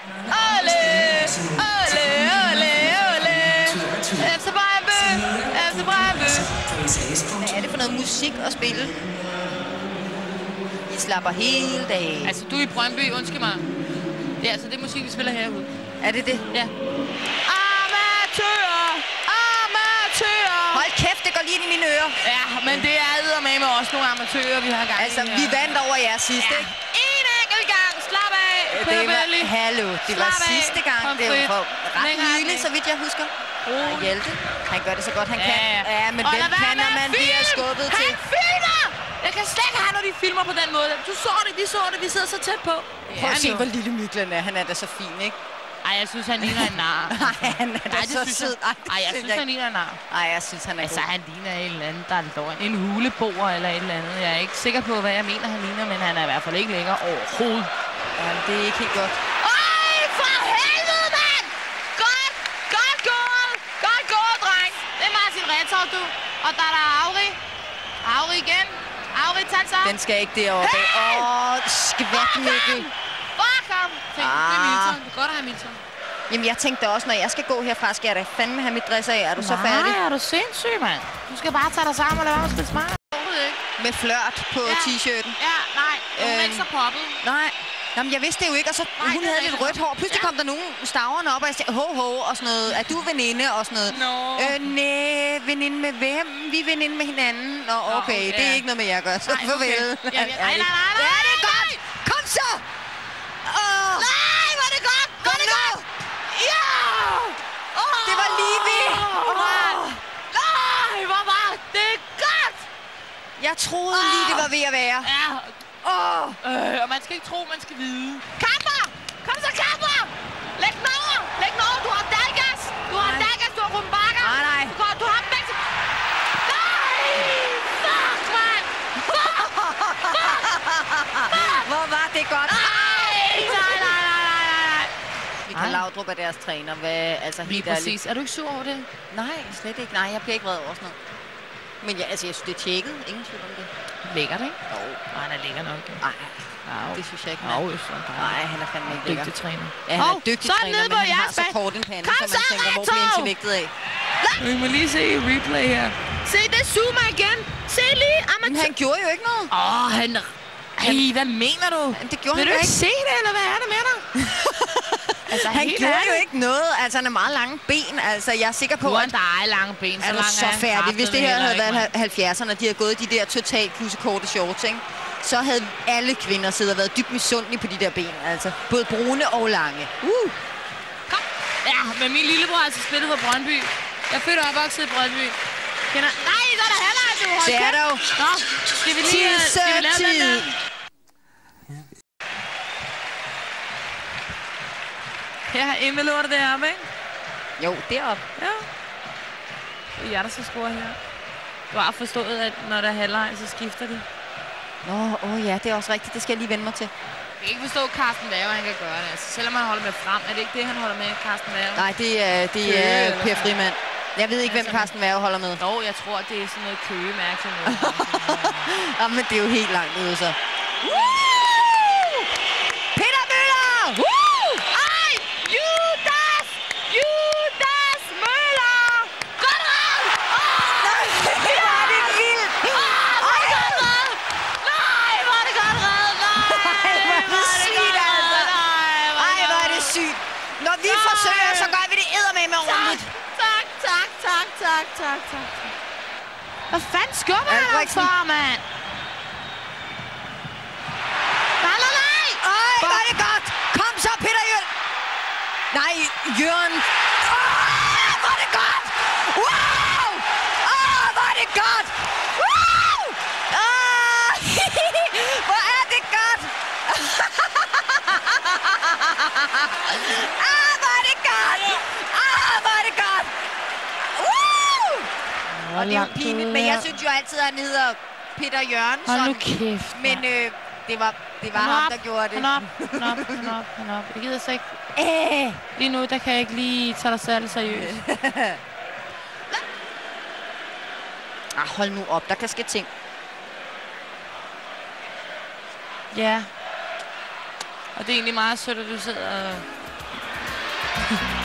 Ole! Ole! Ole! Ole! FC Brøndby! FC Brøndby! Hvad er det for noget musik at spille? I slapper hele dagen. Altså, du er i Brøndby, undskyld mig. Det er altså det musik, vi spiller herude. Er det det? Ja. Amatører! Amatører! Hold kæft, det går lige ind i mine ører. Ja, men det er eddermame også nogle amatører, vi har gang i. Altså, vi vandt over jer sidst, ikke? En enkelt gang. Slap af. Hallo, det var sidste gang. Det var for ret nylig, så vidt jeg husker. Hjelte. Han gør det så godt, han kan. Ja, men hvem kan, når man bliver skubbet til? Han filmer! Jeg kan slet ikke have, når de filmer på den måde. Du så det, de så det, vi sidder så tæt på. Prøv at se, hvor lille Myklen er. Han er da så fin, ikke? Ej, jeg synes, han ligner en nar. Nej, han er da så sød. Ej, jeg synes, han ligner en nar. Ej, jeg synes, han er altså, han ligner en eller anden, der er løgn. En huleboer eller et eller andet. Jeg er ikke sikker på, hvad jeg mener, han ligner, men han er i hvert fald ikke længere overhovedet. Jamen, det er ikke helt godt. Øj, for helvede, mand! Godt! Godt gået! Godt gået, dreng! Det er Martin Retov, du. Og der er der Auri. Auri igen. Auri, tag så. Den skal ikke deroppe. Skvæt, Mikkel. Fuck ham! Det er Milton. Det er godt at have Milton. Jamen, jeg tænkte også, når jeg skal gå herfra, skal jeg da fandme have mit dress af. Er du så færdig? Nej, er du sindssyg, mand? Du skal bare tage dig sammen og lade være med at spille smart. Med flørt på t-shirten. Ja, nej. Hun er ikke så poppet. Nej. Jamen, jeg vidste det jo ikke, og så hun havde lidt rødt hår. Pludselig kom der nogle staverne op, og jeg sagde, ho, og sådan noget. Er du veninde og sådan noget? Næh, veninde med hvem? Vi er veninde med hinanden. Nå, okay, det er ikke noget med jer at gøre, så farvel. Nej, ja, det er godt! Kom så! Nej, hvor er det godt! Kom nu! Ja! Det var lige ved! Nej, hvor var det godt! Jeg troede lige, det var ved at være. Ja. Og man skal ikke tro, man skal vide. Kamper! Kom så, Kamper! Læg den over! Læg den over! Du har Dalgas! Du har Dalgas, du har Rumbakker! Nej. Du har dem begge. Nej! Fuck, mand! Hvor var det godt! Nej! Michael Laudrup er deres træner. Hvad, altså, helt præcis. Er du ikke sur over det? Nej, slet ikke. Nej, jeg bliver ikke vred over sådan noget. Men jeg synes, det er tjekket. Ingen tvivl om det. Lækkert, ikke? Jo. Nej, han er lækker nok. Nej, det synes jeg ikke. Nej, han er fandme ikke lækker. Dygtig træner. Ja, han er dygtig træner, men han har så kort en pande, så man tænker, hvor bliver han til vægtet af? Vi må lige se replay her. Se, det zoomer igen. Se lige. Men han gjorde jo ikke noget. Hey, hvad mener du? Det gjorde Vil han du ikke ikke se det, eller hvad er det med dig? Altså, han gjorde jo ikke noget. Altså, han har meget lange ben. Altså, jeg er sikker på, at... der er lange ben, så langt så færdig. Hvis det her havde været 70'erne, de havde gået de der totalt kussekorte shorts, ikke? Så havde alle kvinder siddet og været dybt misundelige på de der ben. Altså, både brune og lange. Kom. Ja, men min lillebror har altså spillet for Brøndby. Jeg er født og opvokset i Brøndby. Nej, så er der heller, du. Det er der jo. Nå, skal vi lige lave den der? Her, Emil lå det deroppe, ikke? Jo, deroppe. Ja. Det er jeg, der skal score her. Du har forstået, at når der er halvleg, så skifter de. Ja, det er også rigtigt. Det skal jeg lige vende mig til. Jeg kan ikke forstå, at Carsten Werge, han kan gøre det. Altså, selvom han holder med frem, er det ikke det, han holder med, Carsten Werge? Nej, det er Per Frimand. Jeg ved ikke, hvem Carsten Werge holder med. Jo, jeg tror, det er sådan noget køgemærke. Men det er jo helt langt ude, så. Peter Møller! Ej! Judas Møller! Godt red! Nej, det var det vildt! Hvor er det godt red! Nej, hvor er det godt red! Nej, hvor er det sygt, altså! Ej, hvor er det sygt! Når vi forsøger, så gør vi det eddermame ordentligt. Tak. Hvad fanden skubber han ham for, mand? Nej! Ej, hvor er det godt! Kom så, Peter Jørgen! Nej, Jørgen! Hvor er det godt! Wow! Hvor er det godt! Wow! Hvor er det godt! Hvor er det godt! Hvor er det godt! Og det er jo pinligt, men jeg synes jo altid, at han hedder Peter Jørgensen. Hold nu kæft, men det var ham, der gjorde det. Han op. Jeg gider så ikke. Lige nu, der kan jeg ikke lige tage dig selv seriøst. Hold nu op, der kan ske ting. Ja. Og det er egentlig meget sødt, at du sidder og Ja.